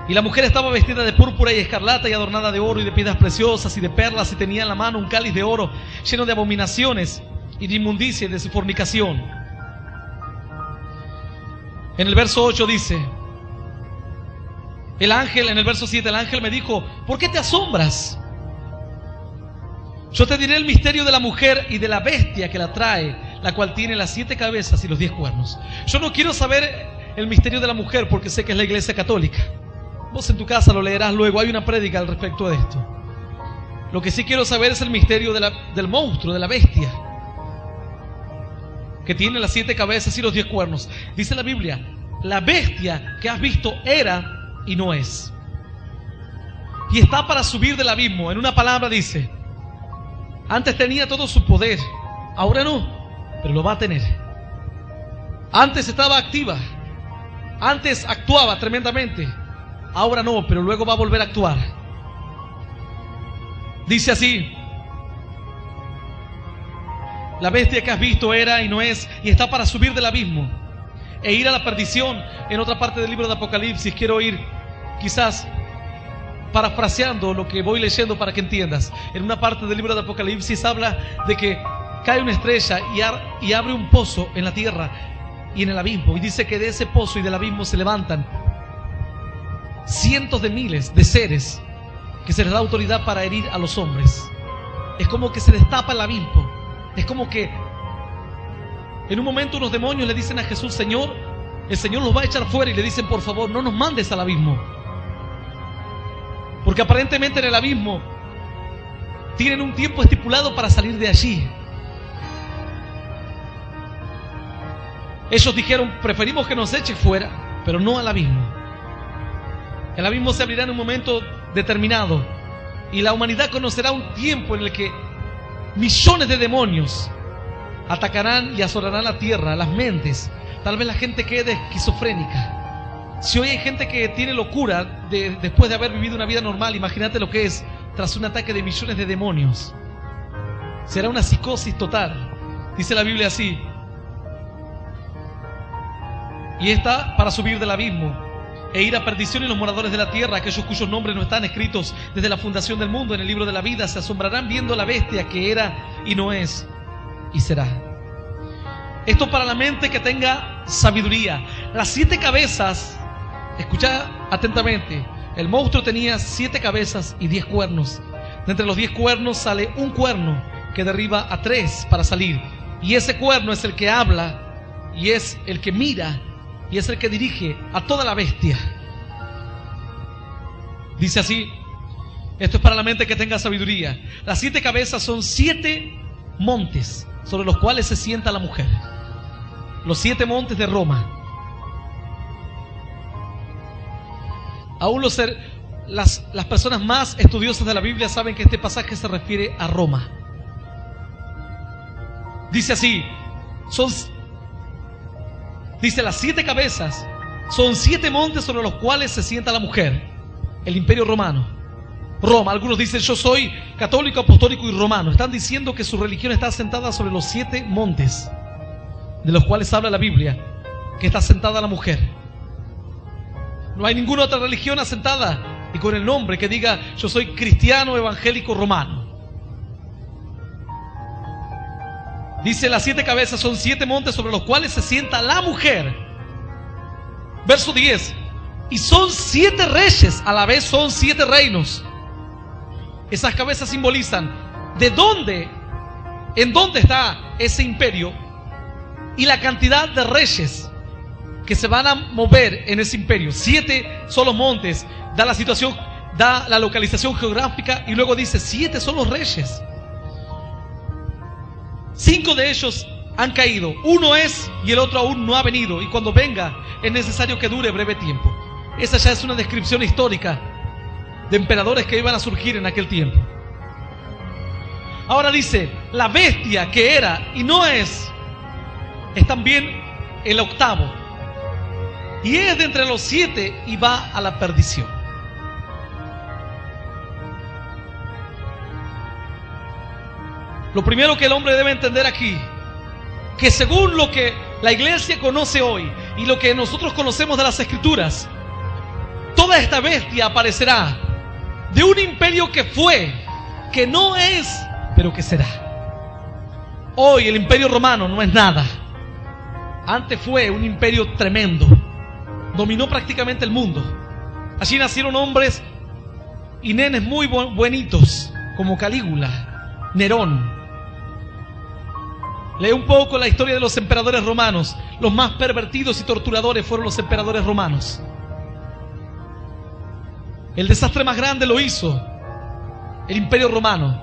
Y la mujer estaba vestida de púrpura y escarlata y adornada de oro y de piedras preciosas y de perlas, y tenía en la mano un cáliz de oro lleno de abominaciones y de inmundicia y de su fornicación. En el verso 8 dice: El ángel, en el verso 7, el ángel me dijo: ¿por qué te asombras? Yo te diré el misterio de la mujer y de la bestia que la trae, la cual tiene las 7 cabezas y los 10 cuernos. Yo no quiero saber el misterio de la mujer porque sé que es la iglesia católica. Vos en tu casa lo leerás luego, hay una prédica al respecto de esto. Lo que sí quiero saber es el misterio del monstruo, de la bestia, que tiene las 7 cabezas y los 10 cuernos. Dice la Biblia: la bestia que has visto era y no es, y está para subir del abismo. En una palabra dice: antes tenía todo su poder, ahora no, pero lo va a tener. Antes estaba activa, antes actuaba tremendamente, ahora no, pero luego va a volver a actuar. Dice así: la bestia que has visto era y no es, y está para subir del abismo e ir a la perdición. En otra parte del libro de Apocalipsis, quiero ir quizás parafraseando lo que voy leyendo para que entiendas. En una parte del libro de Apocalipsis habla de que cae una estrella y abre un pozo en la tierra y en el abismo, y dice que de ese pozo y del abismo se levantan cientos de miles de seres que se les da autoridad para herir a los hombres. Es como que se destapa el abismo. Es como que en un momento unos demonios le dicen a Jesús: Señor, el Señor los va a echar fuera, y le dicen: por favor, no nos mandes al abismo, porque aparentemente en el abismo tienen un tiempo estipulado para salir de allí. Ellos dijeron: preferimos que nos eche fuera, pero no al abismo. El abismo se abrirá en un momento determinado, y la humanidad conocerá un tiempo en el que millones de demonios atacarán y azolarán la tierra, las mentes. Tal vez la gente quede esquizofrénica. Si hoy hay gente que tiene locura después de haber vivido una vida normal, imagínate lo que es tras un ataque de millones de demonios. Será una psicosis total. Dice la Biblia así: y está para subir del abismo e ir a perdición, y los moradores de la tierra, aquellos cuyos nombres no están escritos desde la fundación del mundo en el libro de la vida, se asombrarán viendo la bestia que era y no es y será. Esto para la mente que tenga sabiduría. Las 7 cabezas, escucha atentamente, el monstruo tenía 7 cabezas y 10 cuernos. De entre los 10 cuernos sale un cuerno que derriba a 3 para salir, y ese cuerno es el que habla, y es el que mira, y es el que dirige a toda la bestia. Dice así: esto es para la mente que tenga sabiduría. Las 7 cabezas son 7 montes sobre los cuales se sienta la mujer. Los 7 montes de Roma. Aún las personas más estudiosas de la Biblia saben que este pasaje se refiere a Roma. Dice así: dice, las 7 cabezas son 7 montes sobre los cuales se sienta la mujer. El Imperio Romano. Roma. Algunos dicen: yo soy católico, apostólico y romano. Están diciendo que su religión está asentada sobre los 7 montes de los cuales habla la Biblia, que está asentada la mujer. No hay ninguna otra religión asentada y con el nombre que diga: yo soy cristiano, evangélico, romano. Dice: las 7 cabezas son 7 montes sobre los cuales se sienta la mujer. Verso 10: y son 7 reyes, a la vez son 7 reinos. Esas cabezas simbolizan de dónde, en dónde está ese imperio y la cantidad de reyes que se van a mover en ese imperio. 7 son los montes, da la situación, da la localización geográfica, y luego dice: 7 son los reyes. 5 de ellos han caído, uno es y el otro aún no ha venido, y cuando venga es necesario que dure breve tiempo. Esa ya es una descripción histórica de emperadores que iban a surgir en aquel tiempo. Ahora dice: la bestia que era y no es también el octavo, y es de entre los 7 y va a la perdición. Lo primero que el hombre debe entender aquí, que según lo que la iglesia conoce hoy y lo que nosotros conocemos de las Escrituras, toda esta bestia aparecerá de un imperio que fue, que no es, pero que será. Hoy el Imperio Romano no es nada. Antes fue un imperio tremendo, dominó prácticamente el mundo. Allí nacieron hombres y nenes muy buenitos, como Calígula, Nerón. Lee un poco la historia de los emperadores romanos. Los más pervertidos y torturadores fueron los emperadores romanos. El desastre más grande lo hizo el Imperio Romano.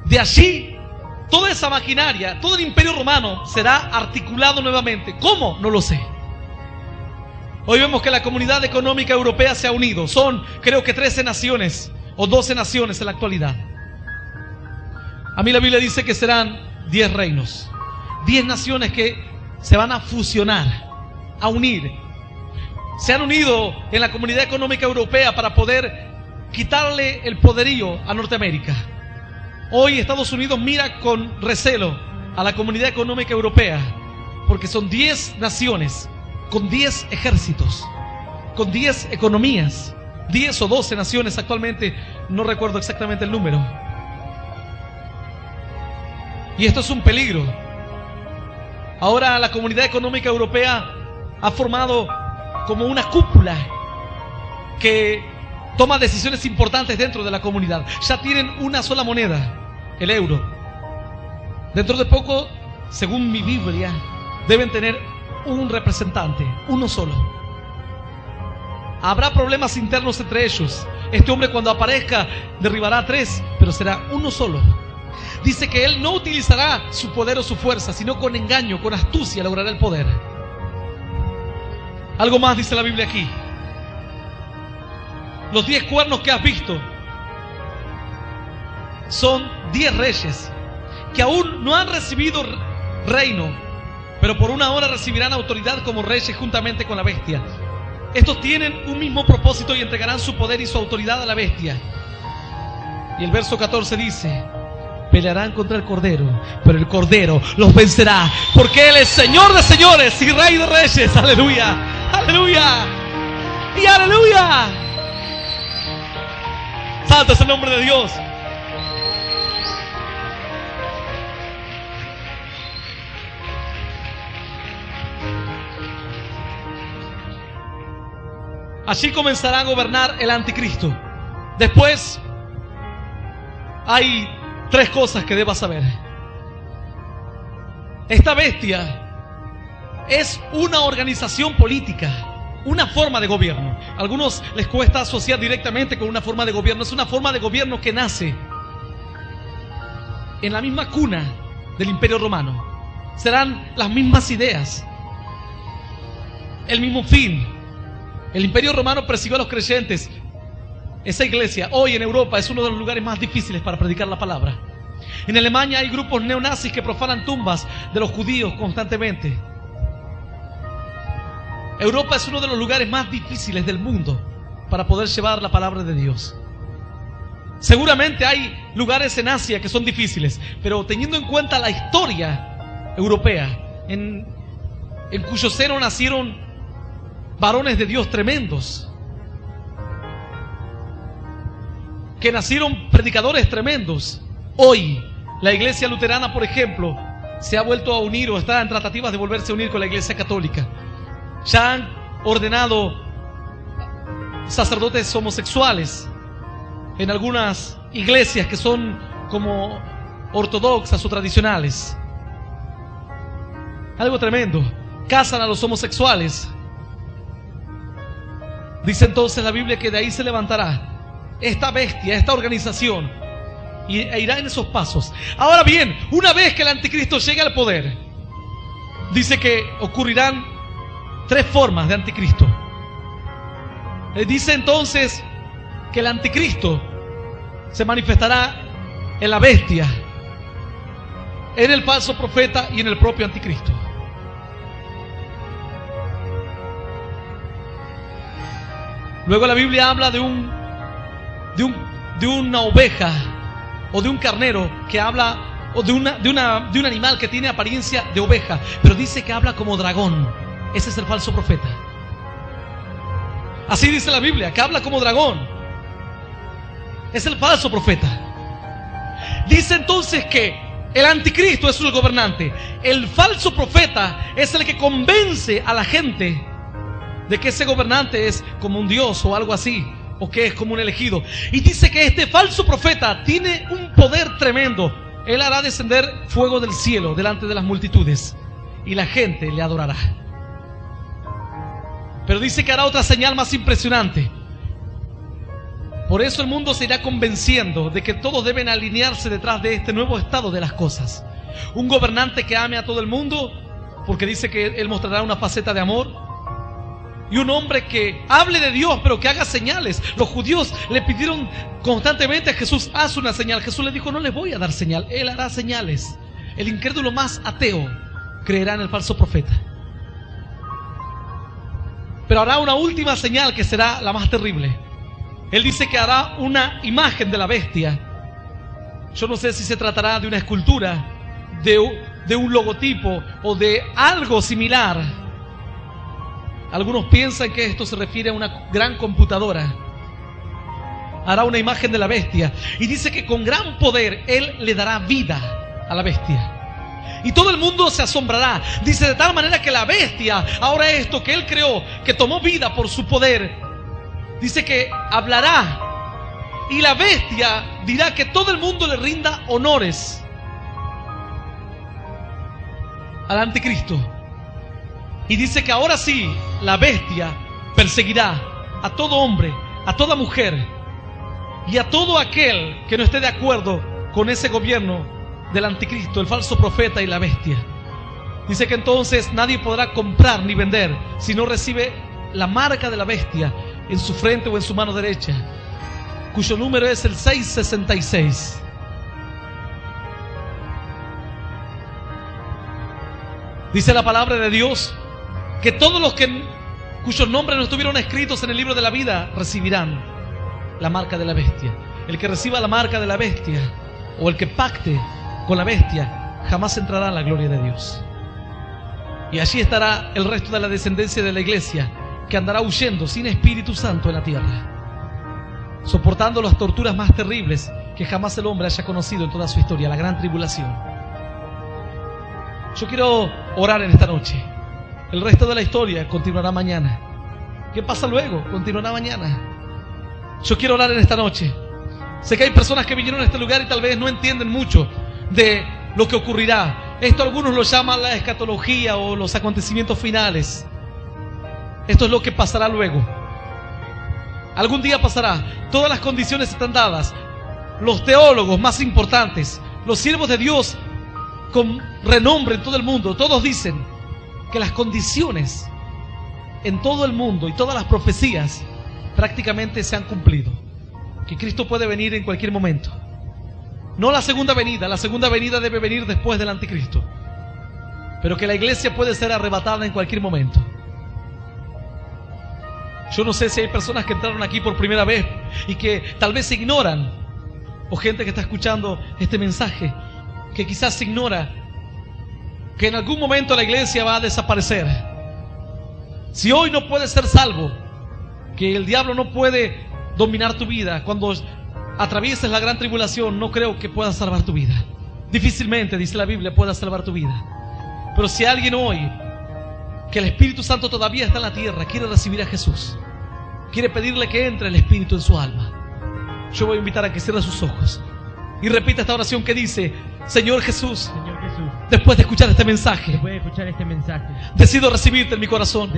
De allí, toda esa maquinaria, todo el Imperio Romano será articulado nuevamente. ¿Cómo? No lo sé. Hoy vemos que la Comunidad Económica Europea se ha unido. Son, creo que 13 naciones o 12 naciones en la actualidad. A mí la Biblia dice que serán 10 reinos, 10 naciones que se van a fusionar, a unir. Se han unido en la Comunidad Económica Europea para poder quitarle el poderío a Norteamérica. Hoy Estados Unidos mira con recelo a la Comunidad Económica Europea, porque son 10 naciones, con 10 ejércitos, con 10 economías, 10 o 12 naciones actualmente, no recuerdo exactamente el número. Y esto es un peligro. Ahora la Comunidad Económica Europea ha formado como una cúpula que toma decisiones importantes dentro de la comunidad. Ya tienen una sola moneda, el euro. Dentro de poco, según mi Biblia, deben tener un representante, uno solo. Habrá problemas internos entre ellos. Este hombre, cuando aparezca, derribará a 3, pero será uno solo. Dice que él no utilizará su poder o su fuerza, sino con engaño, con astucia logrará el poder. Algo más dice la Biblia aquí. Los 10 cuernos que has visto son 10 reyes que aún no han recibido reino, pero por una hora recibirán autoridad como reyes juntamente con la bestia. Estos tienen un mismo propósito y entregarán su poder y su autoridad a la bestia. Y el verso 14 dice: pelearán contra el Cordero, pero el Cordero los vencerá, porque Él es Señor de señores y Rey de reyes. Aleluya, aleluya y aleluya. Santo es el nombre de Dios. Así comenzará a gobernar el anticristo. Después hay 3 cosas que debas saber. Esta bestia es una organización política, una forma de gobierno. A algunos les cuesta asociar directamente con una forma de gobierno. Es una forma de gobierno que nace en la misma cuna del Imperio Romano. Serán las mismas ideas, el mismo fin. El Imperio Romano persiguió a los creyentes. Esa iglesia hoy en Europa es uno de los lugares más difíciles para predicar la palabra. En Alemania hay grupos neonazis que profanan tumbas de los judíos constantemente. Europa es uno de los lugares más difíciles del mundo para poder llevar la palabra de Dios. Seguramente hay lugares en Asia que son difíciles, pero teniendo en cuenta la historia europea, en cuyo seno nacieron varones de Dios tremendos, que nacieron predicadores tremendos. Hoy la iglesia luterana, por ejemplo, se ha vuelto a unir o está en tratativas de volverse a unir con la iglesia católica. Ya han ordenado sacerdotes homosexuales en algunas iglesias que son como ortodoxas o tradicionales. Algo tremendo. Casan a los homosexuales. Dice entonces la Biblia que de ahí se levantará esta bestia, esta organización, e irá en esos pasos. Ahora bien, una vez que el anticristo llegue al poder, dice que ocurrirán 3 formas de anticristo. Dice entonces que el anticristo se manifestará en la bestia, en el falso profeta y en el propio anticristo. Luego la Biblia habla de una oveja o de un carnero que habla, o de un animal que tiene apariencia de oveja, pero dice que habla como dragón. Ese es el falso profeta. Así dice la Biblia, que habla como dragón. Es el falso profeta. Dice entonces que El anticristo es el gobernante. El falso profeta es el que convence a la gente de que ese gobernante es como un dios o algo así, o que es como un elegido. Y dice que este falso profeta tiene un poder tremendo. Él hará descender fuego del cielo delante de las multitudes y la gente le adorará. Pero dice que hará otra señal más impresionante. Por eso el mundo se irá convenciendo de que todos deben alinearse detrás de este nuevo estado de las cosas. Un gobernante que ame a todo el mundo, porque dice que él mostrará una faceta de amor. Y un hombre que hable de Dios, pero que haga señales. Los judíos le pidieron constantemente a Jesús: haz una señal. Jesús les dijo: no les voy a dar señal, Él hará señales. El incrédulo más ateo creerá en el falso profeta. Pero hará una última señal que será la más terrible. Él dice que hará una imagen de la bestia. Yo no sé si se tratará de una escultura, de un logotipo o de algo similar. Algunos piensan que esto se refiere a una gran computadora. Hará una imagen de la bestia y dice que con gran poder Él le dará vida a la bestia. Y todo el mundo se asombrará. Dice de tal manera que la bestia, ahora esto que Él creó, que tomó vida por su poder, dice que hablará. Y la bestia dirá que todo el mundo le rinda honores al anticristo. Y dice que ahora sí, la bestia perseguirá a todo hombre, a toda mujer y a todo aquel que no esté de acuerdo con ese gobierno del anticristo, el falso profeta y la bestia. Dice que entonces nadie podrá comprar ni vender si no recibe la marca de la bestia en su frente o en su mano derecha, cuyo número es el 666. Dice la palabra de Dios que todos los cuyos nombres no estuvieron escritos en el libro de la vida recibirán la marca de la bestia. El que reciba la marca de la bestia o el que pacte con la bestia jamás entrará en la gloria de Dios. Y allí estará el resto de la descendencia de la iglesia, que andará huyendo sin Espíritu Santo en la tierra, soportando las torturas más terribles que jamás el hombre haya conocido en toda su historia, la gran tribulación. Yo quiero orar en esta noche. El resto de la historia continuará mañana. ¿Qué pasa luego? Continuará mañana. Yo quiero orar en esta noche. Sé que hay personas que vinieron a este lugar y tal vez no entienden mucho de lo que ocurrirá. Esto algunos lo llaman la escatología o los acontecimientos finales. Esto es lo que pasará luego. Algún día pasará. Todas las condiciones están dadas. Los teólogos más importantes, los siervos de Dios con renombre en todo el mundo, todos dicen que las condiciones en todo el mundo y todas las profecías prácticamente se han cumplido. Que Cristo puede venir en cualquier momento. No la segunda venida debe venir después del anticristo. Pero que la iglesia puede ser arrebatada en cualquier momento. Yo no sé si hay personas que entraron aquí por primera vez y que tal vez ignoran, o gente que está escuchando este mensaje, que quizás ignora que en algún momento la iglesia va a desaparecer. Si hoy no puedes ser salvo, que el diablo no puede dominar tu vida, cuando atravieses la gran tribulación, no creo que pueda salvar tu vida. Difícilmente, dice la Biblia, pueda salvar tu vida. Pero si alguien hoy, que el Espíritu Santo todavía está en la tierra, quiere recibir a Jesús, quiere pedirle que entre el Espíritu en su alma, yo voy a invitar a que cierre sus ojos y repita esta oración que dice: Señor Jesús, después de escuchar este mensaje, decido recibirte en mi corazón,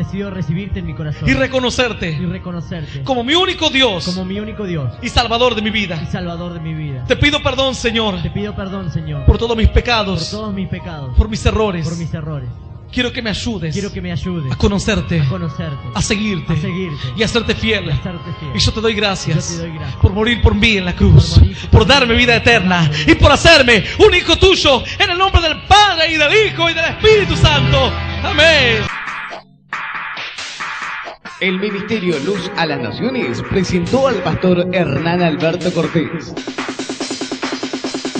y reconocerte como mi único Dios, y Salvador de mi vida. Te pido perdón, Señor, por todos mis pecados, por mis errores. Quiero que me ayudes a conocerte, a seguirte y a hacerte fiel. Y yo te doy gracias por morir por mí en la cruz, por darme vida eterna y por hacerme un hijo tuyo, en el nombre del Padre y del Hijo y del Espíritu Santo. Amén. El Ministerio Luz a las Naciones presentó al pastor Hernán Alberto Cortés,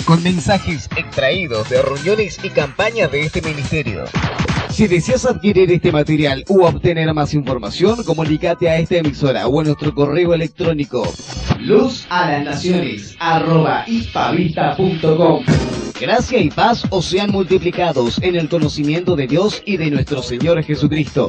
con mensajes extraídos de reuniones y campañas de este ministerio. Si deseas adquirir este material u obtener más información, comunícate a esta emisora o a nuestro correo electrónico luzalasnaciones@ispavista.com. Gracia y paz os sean multiplicados en el conocimiento de Dios y de nuestro Señor Jesucristo.